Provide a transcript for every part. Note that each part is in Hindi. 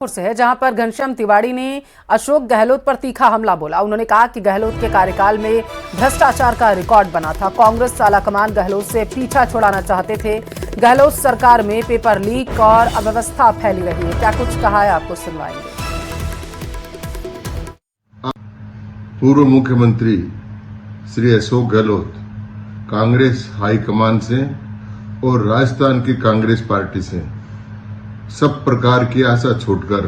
से है, जहां पर घनश्याम तिवाड़ी ने अशोक गहलोत पर तीखा हमला बोला। उन्होंने कहा कि गहलोत के कार्यकाल में भ्रष्टाचार का रिकॉर्ड बना था। कांग्रेस आलाकमान गहलोत से पीछा छुड़ाना चाहते थे। गहलोत सरकार में पेपर लीक और अव्यवस्था फैली रही है। क्या कुछ कहा है, आपको सुनवाएंगे। पूर्व मुख्यमंत्री श्री अशोक गहलोत कांग्रेस हाईकमान से और राजस्थान की कांग्रेस पार्टी से सब प्रकार की आशा छोड़कर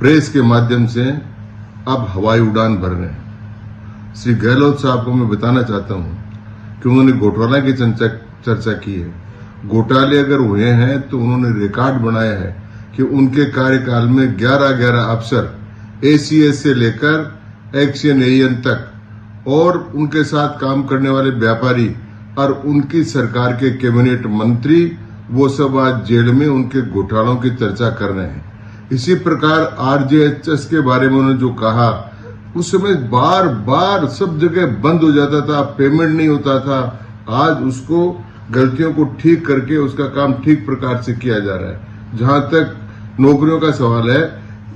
प्रेस के माध्यम से अब हवाई उड़ान भर रहे हैं। श्री गहलोत साहब को मैं बताना चाहता हूं कि उन्होंने घोटाला की चर्चा की है। घोटाले अगर हुए हैं तो उन्होंने रिकॉर्ड बनाया है कि उनके कार्यकाल में 11 अफसर एसीएस से लेकर एक्शन एएन तक और उनके साथ काम करने वाले व्यापारी और उनकी सरकार के कैबिनेट मंत्री वो सब आज जेल में उनके घोटालों की चर्चा कर रहे हैं। इसी प्रकार आरजेएचएस के बारे में उन्होंने जो कहा, उस समय बार बार सब जगह बंद हो जाता था, पेमेंट नहीं होता था। आज उसको गलतियों को ठीक करके उसका काम ठीक प्रकार से किया जा रहा है। जहां तक नौकरियों का सवाल है,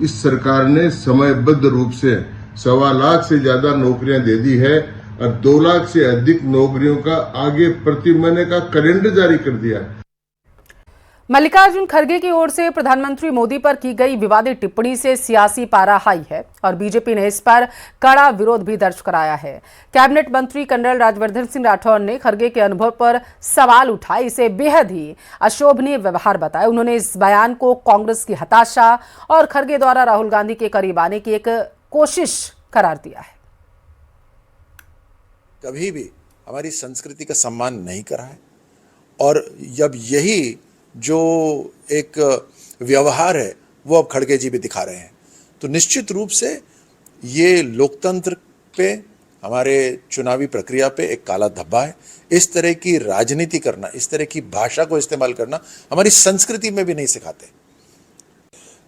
इस सरकार ने समयबद्ध रूप से 1.25 लाख से ज्यादा नौकरियां दे दी है और 2 लाख से अधिक नौकरियों का आगे प्रति महीने का कैलेंडर जारी कर दिया है। मल्लिकार्जुन खड़गे की ओर से प्रधानमंत्री मोदी पर की गई विवादित टिप्पणी से सियासी पारा हाई है और बीजेपी ने इस पर कड़ा विरोध भी दर्ज कराया है। कैबिनेट मंत्री कर्नल राज्यवर्धन सिंह राठौर ने खड़गे के अनुभव पर सवाल उठाए, इसे बेहद ही अशोभनीय व्यवहार बताया। उन्होंने इस बयान को कांग्रेस की हताशा और खड़गे द्वारा राहुल गांधी के करीब आने की एक कोशिश करार दिया है। कभी भी हमारी संस्कृति का सम्मान नहीं करा है और जब यही जो एक व्यवहार है वो अब खड़गे जी भी दिखा रहे हैं, तो निश्चित रूप से ये लोकतंत्र पे, हमारे चुनावी प्रक्रिया पे एक काला धब्बा है। इस तरह की राजनीति करना, इस तरह की भाषा को इस्तेमाल करना हमारी संस्कृति में भी नहीं सिखाते।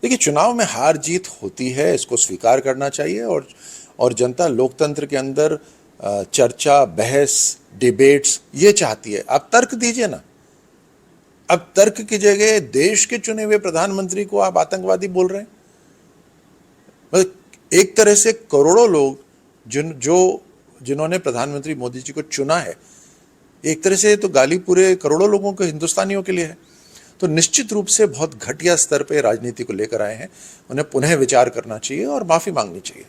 देखिए, चुनाव में हार जीत होती है, इसको स्वीकार करना चाहिए और जनता लोकतंत्र के अंदर चर्चा, बहस, डिबेट्स ये चाहती है। आप तर्क दीजिए ना। अब तर्क की जगह देश के चुने हुए प्रधानमंत्री को आप आतंकवादी बोल रहे हैं। मतलब एक तरह से करोड़ों लोग जिन्होंने प्रधानमंत्री मोदी जी को चुना है, एक तरह से तो गाली पूरे करोड़ों लोगों के, हिंदुस्तानियों के लिए है। तो निश्चित रूप से बहुत घटिया स्तर पे राजनीति को लेकर आए हैं। उन्हें पुनः विचार करना चाहिए और माफी मांगनी चाहिए।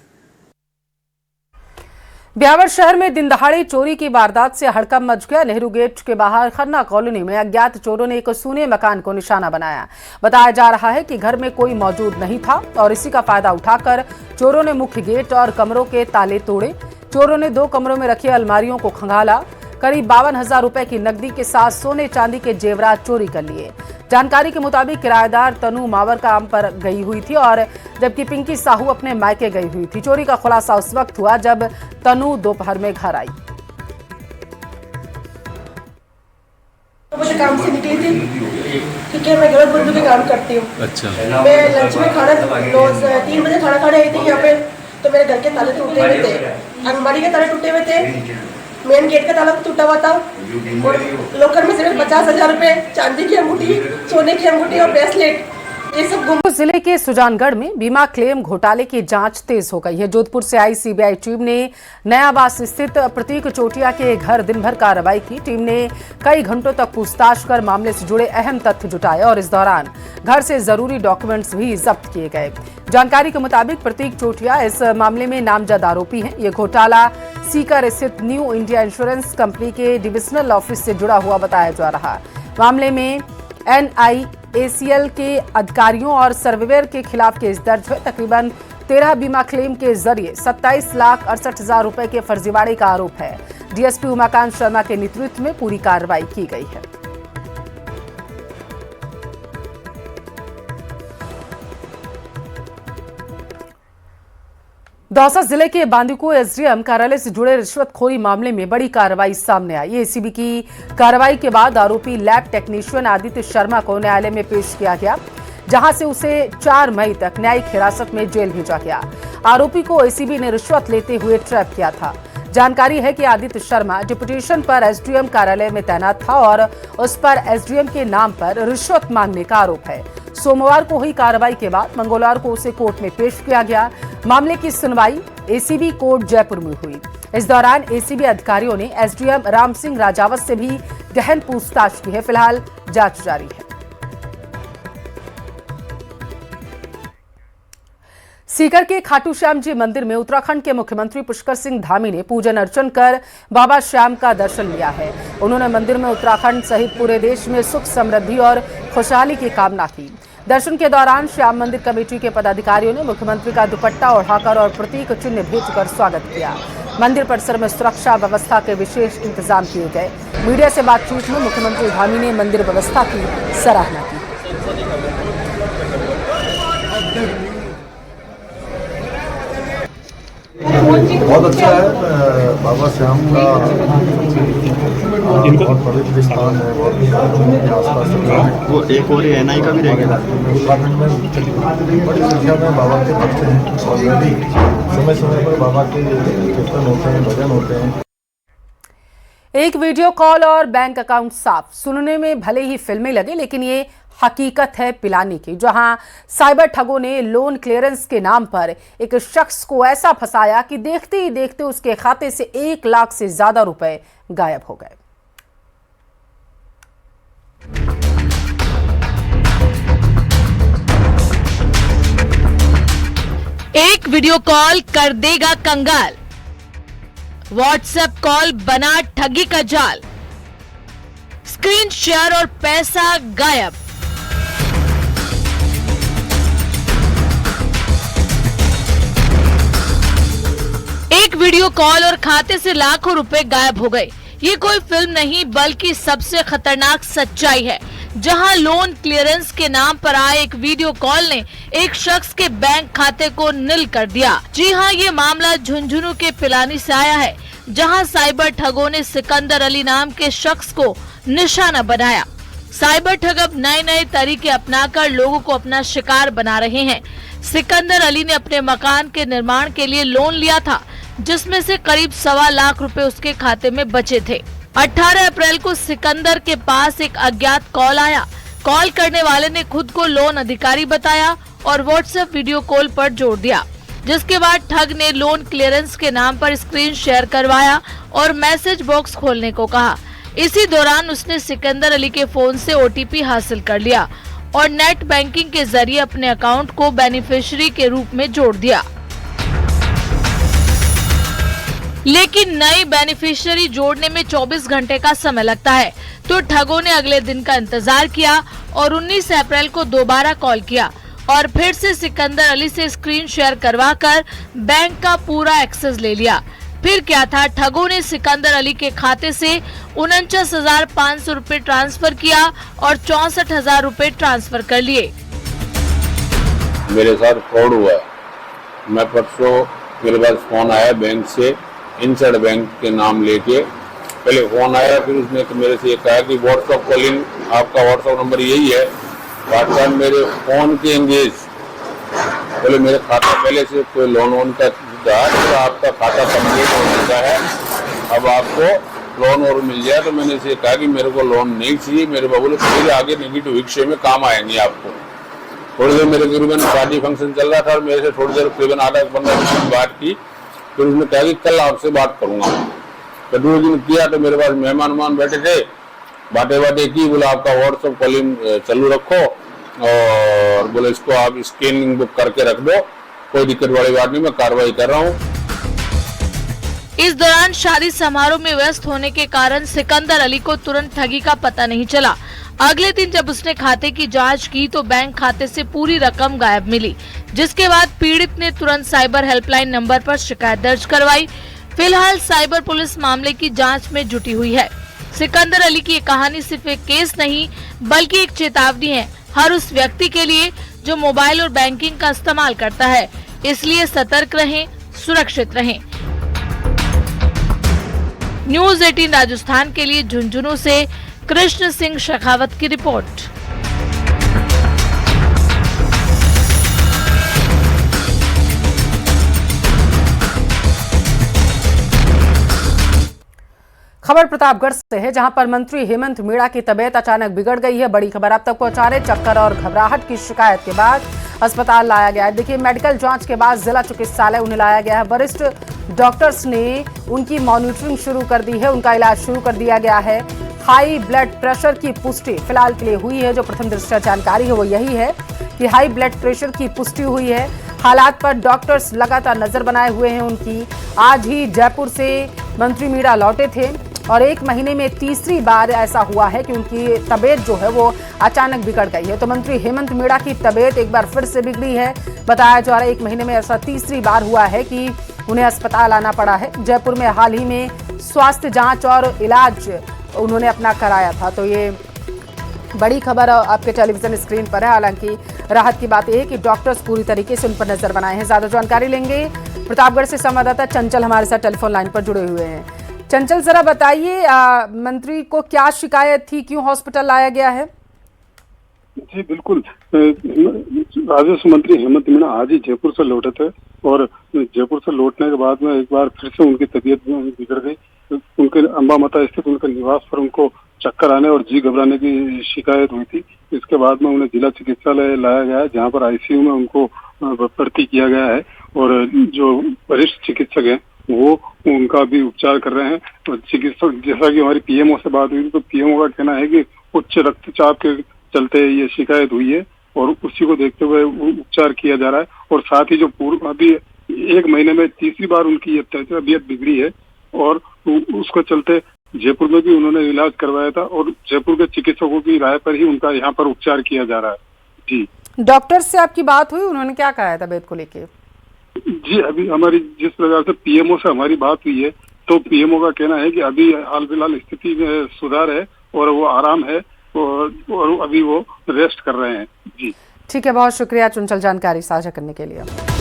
ब्यावर शहर में दिन दहाड़े चोरी की वारदात से हड़कंप मच गया। नेहरू गेट के बाहर खन्ना कॉलोनी में अज्ञात चोरों ने एक सूने मकान को निशाना बनाया। बताया जा रहा है कि घर में कोई मौजूद नहीं था और इसी का फायदा उठाकर चोरों ने मुख्य गेट और कमरों के ताले तोड़े। चोरों ने 2 कमरों में रखी अलमारियों को खंगाला। करीब 52,000 रुपए की नकदी के साथ सोने चांदी के जेवरात चोरी कर लिए। जानकारी के मुताबिक किराएदार तनु मावर काम पर गई हुई थी और जबकि पिंकी साहू अपने मायके गई हुई थी। चोरी का खुलासा उस वक्त हुआ जब तनु दोपहर में घर आई। मुझे काम से निकली थी, ठीक है, मैं गलत बंधु के काम करती हूँ। अच्छा। मैं लंच में खाना 3 बजे खाना खाने आई थी यहाँ पे, तो मेरे घर के ताले टूटे हुए थे, अलमारी के ताले टूटे हुए थे, मेन गेट का ताला टूटा हुआ था और लॉकर में सिर्फ 50,000 रुपए, चांदी की अंगूठी, सोने की अंगूठी और ब्रेसलेट, ये सब गुम। जिले के सुजानगढ़ में बीमा क्लेम घोटाले की जांच तेज हो गई है। जोधपुर से आई सीबीआई टीम ने नयाबास स्थित प्रतीक चोटिया के घर दिन भर कार्रवाई की। टीम ने कई घंटों तक पूछताछ कर मामले से जुड़े अहम तथ्य जुटाए और इस दौरान घर से जरूरी डॉक्यूमेंट्स भी जब्त किए गए। जानकारी के मुताबिक प्रतीक चोटिया इस मामले में नामजद आरोपी हैं। ये घोटाला सीकर स्थित न्यू इंडिया इंश्योरेंस कंपनी के डिविजनल ऑफिस से जुड़ा हुआ बताया जा रहा। मामले में NIACL के अधिकारियों और सर्वेयर के खिलाफ केस दर्ज है। तकरीबन 13 बीमा क्लेम के जरिए 27,68,000 रुपए के फर्जीवाड़े का आरोप है। डीएसपी उमाकांत शर्मा के नेतृत्व में पूरी कार्रवाई की गई है। दौसा जिले के बांदीकुई एसडीएम कार्यालय से जुड़े रिश्वतखोरी मामले में बड़ी कार्रवाई सामने आई। एसीबी की कार्रवाई के बाद आरोपी लैब टेक्नीशियन आदित्य शर्मा को न्यायालय में पेश किया गया, जहां से उसे 4 मई तक न्यायिक हिरासत में जेल भेजा गया। आरोपी को एसीबी ने रिश्वत लेते हुए ट्रैप किया था। जानकारी है कि आदित्य शर्मा डिप्यूटेशन पर एसडीएम कार्यालय में तैनात था और उस पर एसडीएम के नाम पर रिश्वत मांगने का आरोप है। सोमवार को हुई कार्रवाई के बाद मंगलवार को उसे कोर्ट में पेश किया गया। मामले की सुनवाई एसीबी कोर्ट जयपुर में हुई। इस दौरान एसीबी अधिकारियों ने एसडीएम राम सिंह राजावत से भी गहन पूछताछ की है। फिलहाल जांच जारी है। सीकर के खाटू श्याम जी मंदिर में उत्तराखंड के मुख्यमंत्री पुष्कर सिंह धामी ने पूजन अर्चन कर बाबा श्याम का दर्शन लिया है। उन्होंने मंदिर में उत्तराखंड सहित पूरे देश में सुख समृद्धि और खुशहाली की कामना की। दर्शन के दौरान श्याम मंदिर कमेटी के पदाधिकारियों ने मुख्यमंत्री का दुपट्टा ओढ़ाकर और प्रतीक चिन्ह भेजकर स्वागत किया। मंदिर परिसर में सुरक्षा व्यवस्था के विशेष इंतजाम किए गए। मीडिया से बातचीत में मुख्यमंत्री धामी ने मंदिर व्यवस्था की सराहना की। बहुत अच्छा है। बाबा श्याम का बहुत पवित्र स्थान है। बहुत आसपास वो एक और एनआई का भी रहेगा। उत्तराखंड में बड़ी संख्या में बाबा के भक्त हैं। ऑलरेडी समय समय पर बाबा के कीर्तन होते हैं, भजन होते हैं। एक वीडियो कॉल और बैंक अकाउंट साफ। सुनने में भले ही फिल्मी लगे, लेकिन ये हकीकत है पिलानी की, जहां साइबर ठगों ने लोन क्लियरेंस के नाम पर एक शख्स को ऐसा फंसाया कि देखते ही देखते उसके खाते से 1 लाख से ज्यादा रुपए गायब हो गए। एक वीडियो कॉल कर देगा कंगाल। व्हाट्सएप कॉल बना ठगी का जाल। स्क्रीन शेयर और पैसा गायब। एक वीडियो कॉल और खाते से लाखों रुपए गायब हो गए। ये कोई फिल्म नहीं बल्कि सबसे खतरनाक सच्चाई है, जहां लोन क्लियरेंस के नाम पर आए एक वीडियो कॉल ने एक शख्स के बैंक खाते को नील कर दिया। जी हां, ये मामला झुंझुनू के पिलानी से आया है, जहां साइबर ठगों ने सिकंदर अली नाम के शख्स को निशाना बनाया। साइबर ठग अब नए तरीके अपनाकर लोगों को अपना शिकार बना रहे हैं। सिकंदर अली ने अपने मकान के निर्माण के लिए लोन लिया था, जिसमें से करीब 1.25 लाख रुपए उसके खाते में बचे थे। 18 अप्रैल को सिकंदर के पास एक अज्ञात कॉल आया। कॉल करने वाले ने खुद को लोन अधिकारी बताया और व्हाट्सएप वीडियो कॉल पर जोड़ दिया, जिसके बाद ठग ने लोन क्लियरेंस के नाम पर स्क्रीन शेयर करवाया और मैसेज बॉक्स खोलने को कहा। इसी दौरान उसने सिकंदर अली के फोन से ओटीपी हासिल कर लिया और नेट बैंकिंग के जरिए अपने अकाउंट को बेनिफिशियरी के रूप में जोड़ दिया। लेकिन नई बेनिफिशियरी जोड़ने में 24 घंटे का समय लगता है, तो ठगों ने अगले दिन का इंतजार किया और 19 अप्रैल को दोबारा कॉल किया और फिर से सिकंदर अली से स्क्रीन शेयर करवाकर बैंक का पूरा एक्सेस ले लिया। फिर क्या था, ठगों ने सिकंदर अली के खाते से 49,500 रुपए ट्रांसफर किया और 64,000 रुपए ट्रांसफर कर लिए। मेरे साथ फ्रॉड हुआ है। मैं परसों मेरे पास फोन आया बैंक से, इंसर्ड बैंक के नाम लेके। पहले फोन आया, फिर उसने मेरे से ये कहा कि व्हाट्सएप कॉलिंग, आपका व्हाट्सएप नंबर यही है। व्हाट्सएप मेरे फोन के एंगेज, बोले मेरे खाता पहले से कोई लोन वोन का था, तो आपका खाता कंप्लीट हो चुका है, अब आपको लोन और मिल जाए। तो मैंने इसे कहा कि मेरे को लोन नहीं चाहिए, मेरे बाबू फिर आगे नेगेटिव विषय में काम आएंगे आपको। थोड़ी देर मेरे करीबन शादी फंक्शन चल रहा था और मेरे से थोड़ी देर करीबन आधा 15 मिनट बात की। फिर उसने कहा कि कल आपसे बात करूंगा। तो 2 दिन किया, तो मेरे पास मेहमान बैठे थे, बातें की। बोला आपका व्हाट्सएप कॉलिंग चालू रखो और बोले इसको आप स्कैनिंग बुक करके रख दो, कोई दिक्कत वाली बात नहीं, मैं कार्रवाई कर रहा हूँ। इस दौरान शादी समारोह में व्यस्त होने के कारण सिकंदर अली को तुरंत ठगी का पता नहीं चला। अगले दिन जब उसने खाते की जांच की तो बैंक खाते से पूरी रकम गायब मिली, जिसके बाद पीड़ित ने तुरंत साइबर हेल्पलाइन नंबर पर शिकायत दर्ज करवाई। फिलहाल साइबर पुलिस मामले की जांच में जुटी हुई है। सिकंदर अली की ये कहानी सिर्फ एक केस नहीं बल्कि एक चेतावनी है हर उस व्यक्ति के लिए जो मोबाइल और बैंकिंग का इस्तेमाल करता है। इसलिए सतर्क रहें, सुरक्षित रहें। न्यूज़ 18 राजस्थान के लिए झुंझुनू से कृष्ण सिंह शेखावत की रिपोर्ट। खबर प्रतापगढ़ से है, जहां पर मंत्री हेमंत मीणा की तबीयत अचानक बिगड़ गई है। बड़ी खबर आप तक पहुंचा रहे, चक्कर और घबराहट की शिकायत के बाद अस्पताल लाया गया है। देखिए, मेडिकल जांच के बाद जिला चिकित्सालय उन्हें लाया गया है। वरिष्ठ डॉक्टर्स ने उनकी मॉनिटरिंग शुरू कर दी है, उनका इलाज शुरू कर दिया गया है। हाई ब्लड प्रेशर की पुष्टि फिलहाल के लिए हुई है। जो प्रथम दृष्टया जानकारी है वो यही है कि हाई ब्लड प्रेशर की पुष्टि हुई है। हालात पर डॉक्टर्स लगातार नजर बनाए हुए हैं उनकी। आज ही जयपुर से मंत्री मीणा लौटे थे और 1 महीने में तीसरी बार ऐसा हुआ है कि उनकी तबीयत जो है वो अचानक बिगड़ गई है। तो मंत्री हेमंत मीणा की तबीयत एक बार फिर से बिगड़ी है। बताया जा रहा है 1 महीने में ऐसा तीसरी बार हुआ है कि उन्हें अस्पताल आना पड़ा है। जयपुर में हाल ही में स्वास्थ्य जांच और इलाज उन्होंने अपना कराया था। तो ये बड़ी खबर आपके टेलीविजन स्क्रीन पर है। हालांकि राहत की बात यह है कि डॉक्टर्स पूरी तरीके से उन पर नजर बनाए हैं। ज्यादा जानकारी लेंगे प्रतापगढ़ से संवाददाता चंचल हमारे साथ टेलीफोन लाइन पर जुड़े हुए हैं। चंचल, जरा बताइए, मंत्री को क्या शिकायत थी, क्यों हॉस्पिटल लाया गया है? जी बिल्कुल, राजस्व मंत्री हेमंत मीणा आज ही जयपुर से लौटे थे और जयपुर से लौटने के बाद में एक बार फिर से उनकी तबीयत बिगड़ गई। उनके अंबा माता स्थित उनके निवास पर उनको चक्कर आने और जी घबराने की शिकायत हुई थी। इसके बाद में उन्हें जिला चिकित्सालय लाया गया है, जहां पर आईसीयू में उनको भर्ती किया गया है और जो वरिष्ठ चिकित्सक हैं वो उनका भी उपचार कर रहे हैं। तो चिकित्सक, जैसा कि हमारी पीएमओ से बात हुई तो पीएमओ का कहना है कि उच्च रक्तचाप के चलते ये शिकायत हुई है और उसी को देखते हुए उपचार किया जा रहा है। और साथ ही जो पूर्व अभी 1 महीने में तीसरी बार उनकी तबीयत बिगड़ी है और उसको चलते जयपुर में भी उन्होंने इलाज करवाया था और जयपुर के चिकित्सकों की राय पर ही उनका यहाँ पर उपचार किया जा रहा है। जी, डॉक्टर से आपकी बात हुई, उन्होंने क्या कहा है तबीयत को लेके? जी, अभी हमारी जिस प्रकार से पीएमओ से हमारी बात हुई है तो पीएमओ का कहना है कि अभी हाल फिलहाल स्थिति में सुधार है और वो आराम है और अभी वो रेस्ट कर रहे हैं। जी ठीक है, बहुत शुक्रिया चंचल जानकारी साझा करने के लिए।